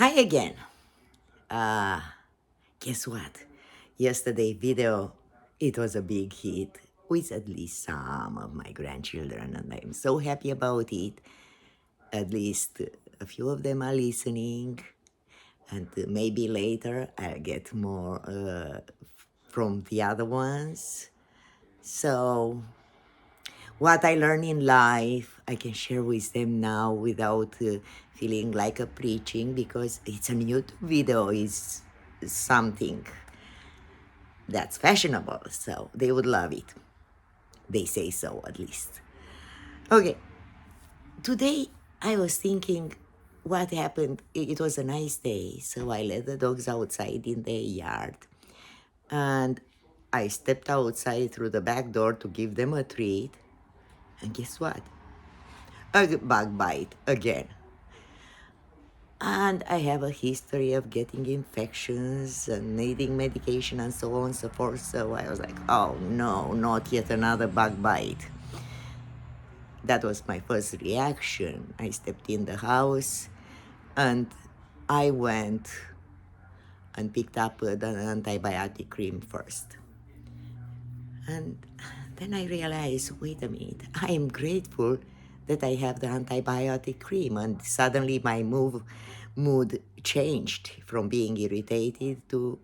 Hi again. Uh, guess what? Yesterday video, it was a big hit with at least some of my grandchildren, and I'm so happy about it. At least a few of them are listening, and maybe later I'll get more from the other ones. So, what I learned in life, I can share with them now without feeling like a preaching, because it's a YouTube video, is something that's fashionable, so they would love it. They say so, at least. Okay, today I was thinking what happened. It was a nice day, so I let the dogs outside in their yard, and I stepped outside through the back door to give them a treat, and guess what? A bug bite again. And I have a history of getting infections and needing medication and so on and so forth. So I was like, oh no, not yet another bug bite. That was my first reaction. I stepped in the house and I went and picked up an antibiotic cream first. And then I realized, wait a minute, I am grateful that I have the antibiotic cream. And suddenly my mood changed from being irritated to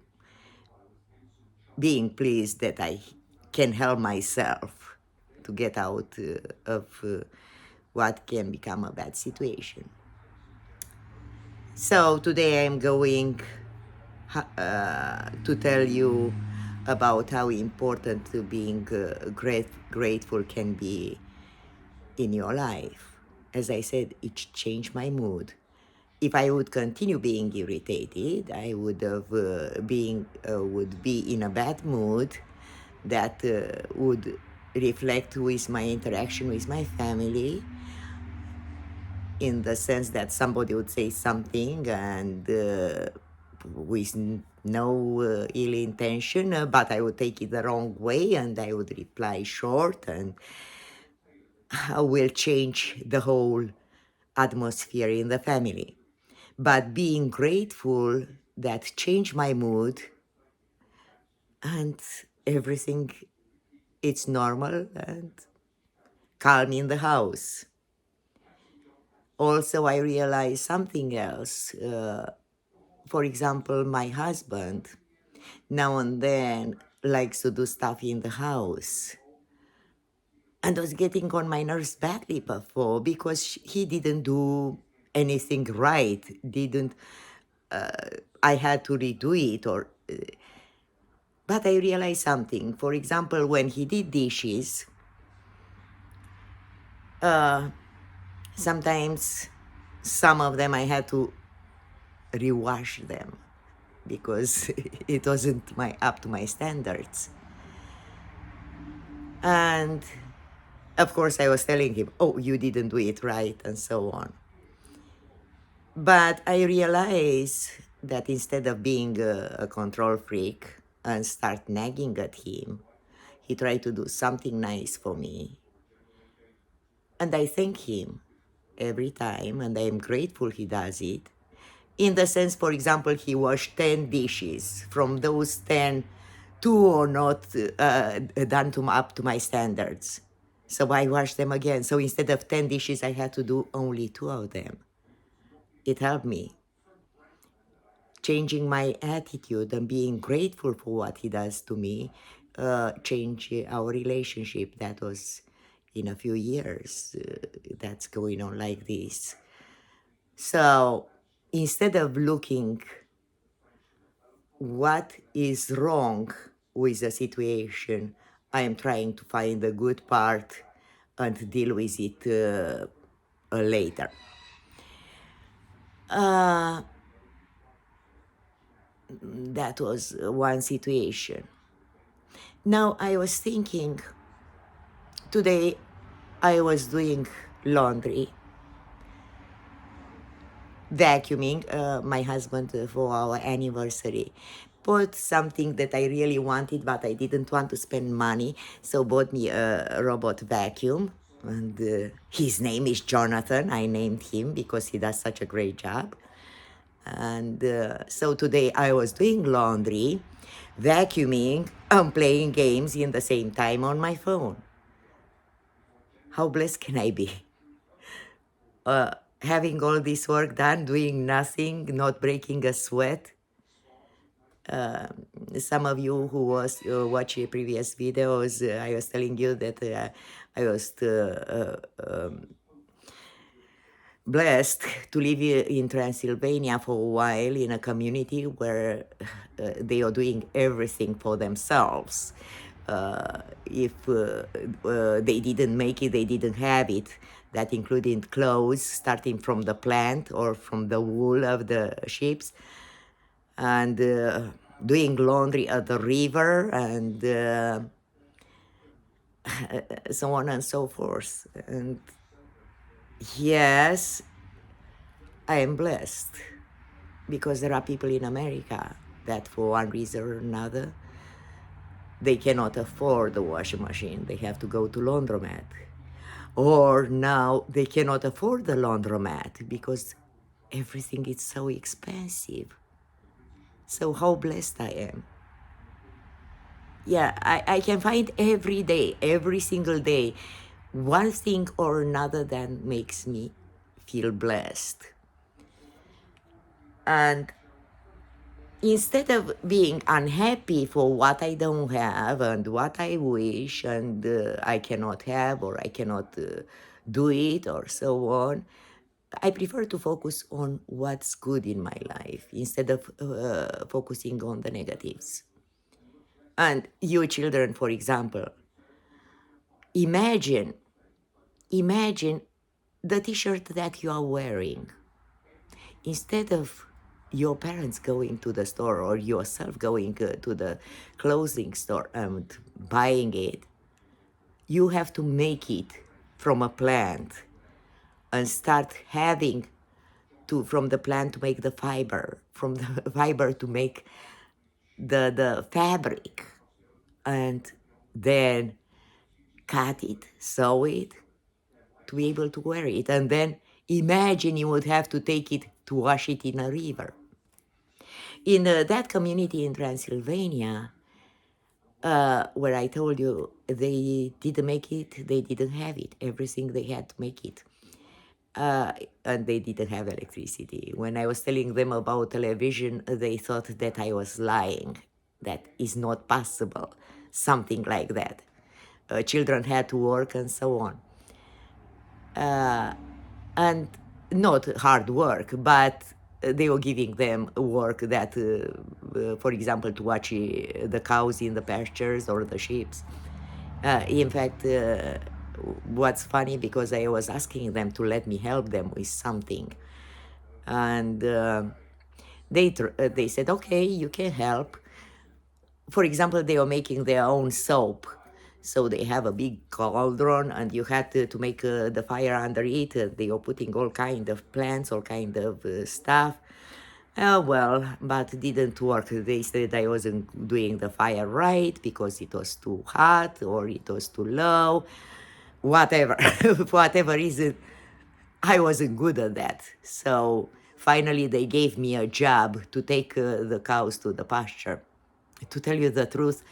being pleased that I can help myself to get out of what can become a bad situation. So today I'm going to tell you about how important being grateful can be in your life. As I said, it changed my mood. If I would continue being irritated, I would have would be in a bad mood that would reflect with my interaction with my family, in the sense that somebody would say something and with no ill intention, but I would take it the wrong way and I would reply short, and I will change the whole atmosphere in the family. But being grateful, that changed my mood, and everything, it's normal and calm in the house. Also, I realized something else. For example, my husband now and then likes to do stuff in the house, and was getting on my nerves badly before because he didn't do anything right. Didn't I had to redo it, or but I realized something. For example, when he did dishes, sometimes some of them I had to rewash them because it wasn't up to my standards. And of course I was telling him, oh, you didn't do it right, and so on. But I realized that instead of being a control freak and start nagging at him, he tried to do something nice for me. And I thank him every time, and I am grateful he does it. In the sense, for example, he washed 10 dishes. From those 10, 2 are not done up to my standards. So I washed them again. So instead of 10 dishes, I had to do only 2 of them. It helped me. Changing my attitude and being grateful for what he does to me change our relationship. That was in a few years that's going on like this. So instead of looking what is wrong with the situation, I am trying to find the good part and deal with it later. That was one situation. Now I was thinking, today I was doing laundry, vacuuming. My husband, for our anniversary, bought something that I really wanted, but I didn't want to spend money, so bought me a robot vacuum. And his name is Jonathan. I named him because he does such a great job. And so today I was doing laundry, vacuuming, and playing games in the same time on my phone. How blessed can I be? Having all this work done, doing nothing, not breaking a sweat. Some of you who was watching previous videos, I was telling you that I was blessed to live in Transylvania for a while in a community where they are doing everything for themselves. If they didn't make it, they didn't have it. That included clothes, starting from the plant or from the wool of the sheep, and doing laundry at the river, and so on and so forth. And yes, I am blessed because there are people in America that for one reason or another, they cannot afford a washing machine. They have to go to laundromat. Or now they cannot afford the laundromat because everything is so expensive. So how blessed I am. Yeah, I can find every day, every single day, one thing or another that makes me feel blessed. And instead of being unhappy for what I don't have and what I wish and I cannot have or I cannot do it or so on, I prefer to focus on what's good in my life instead of focusing on the negatives. And you children, for example, imagine the t-shirt that you are wearing. Instead of your parents going to the store or yourself going to the clothing store and buying it, you have to make it from a plant and start having to from the plant to make the fiber, from the fiber to make the fabric, and then cut it, sew it, to be able to wear it. And then imagine you would have to take it to wash it in a river. In that community in Transylvania, where I told you they didn't make it, they didn't have it, everything they had to make it. And they didn't have electricity. When I was telling them about television, they thought that I was lying. That is not possible, something like that. Children had to work and so on. And not hard work, but they were giving them work that, for example, to watch the cows in the pastures or the sheep. In fact, what's funny, because I was asking them to let me help them with something, and they said, okay, you can help. For example, they were making their own soap. So they have a big cauldron, and you had to make the fire under it. They were putting all kind of plants, all kind of stuff. Well, but it didn't work. They said I wasn't doing the fire right because it was too hot or it was too low. Whatever, for whatever reason, I wasn't good at that. So finally, they gave me a job to take the cows to the pasture. To tell you the truth,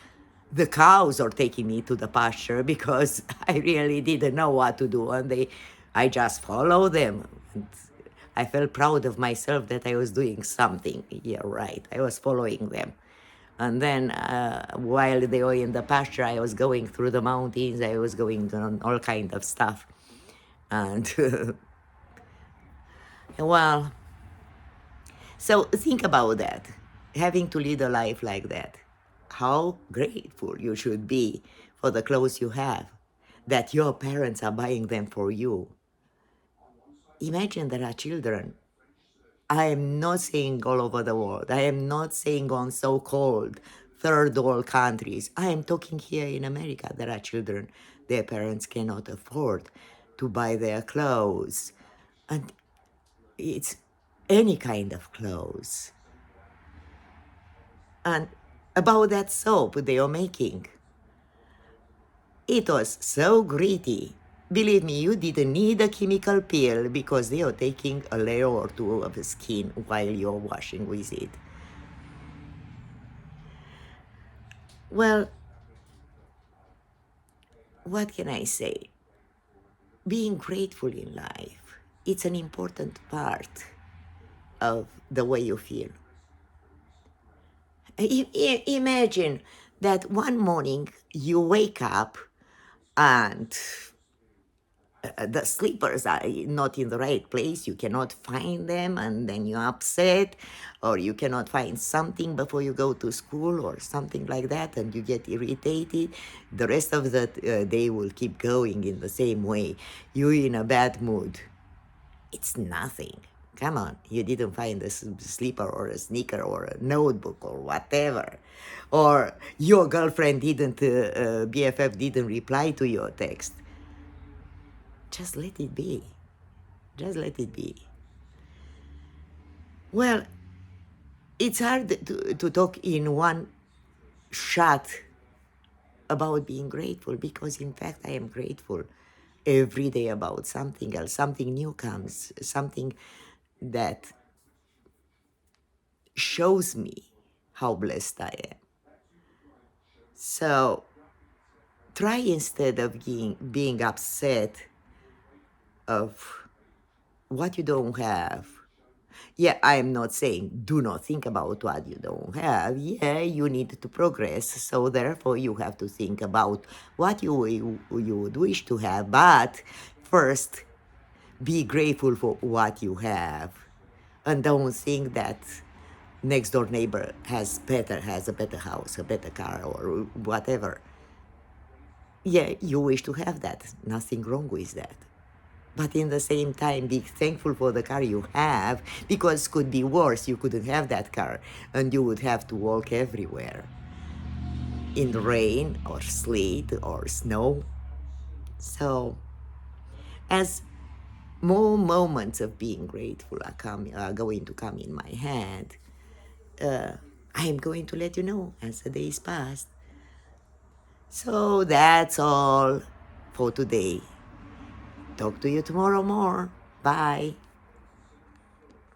the cows are taking me to the pasture because I really didn't know what to do, and I just follow them. And I felt proud of myself that I was doing something. Yeah, right. I was following them. And then while they were in the pasture, I was going through the mountains. I was going on all kind of stuff. And well, so think about that. Having to lead a life like that. How grateful you should be for the clothes you have, that your parents are buying them for you. Imagine there are children. I am not saying all over the world. I am not saying on so-called third world countries. I am talking here in America. There are children, their parents cannot afford to buy their clothes. And it's any kind of clothes. And about that soap they are making, it was so gritty Believe me, you didn't need a chemical peel because they are taking a layer or two of the skin while you're washing with it. Well, what can I say? Being grateful in life, it's an important part of the way you feel. Imagine that one morning you wake up and the slippers are not in the right place, you cannot find them, and then you're upset, or you cannot find something before you go to school or something like that, and you get irritated. The rest of the day will keep going in the same way. You're in a bad mood. It's nothing. Come on, you didn't find a slipper or a sneaker or a notebook or whatever. Or your girlfriend didn't, BFF didn't reply to your text. Just let it be. Just let it be. Well, it's hard to talk in one shot about being grateful because, in fact, I am grateful every day about something else. Something new comes, something that shows me how blessed I am. So try, instead of being upset of what you don't have. Yeah, I am not saying do not think about what you don't have. Yeah, you need to progress. So therefore, you have to think about what you would wish to have. But first, be grateful for what you have, and don't think that next door neighbor has a better house, a better car, or whatever. Yeah, you wish to have that. Nothing wrong with that. But in the same time, be thankful for the car you have, because could be worse. You couldn't have that car and you would have to walk everywhere in the rain or sleet or snow. So as more moments of being grateful are going to come in my head, I am going to let you know as the days pass. So that's all for today. Talk to you tomorrow more. Bye.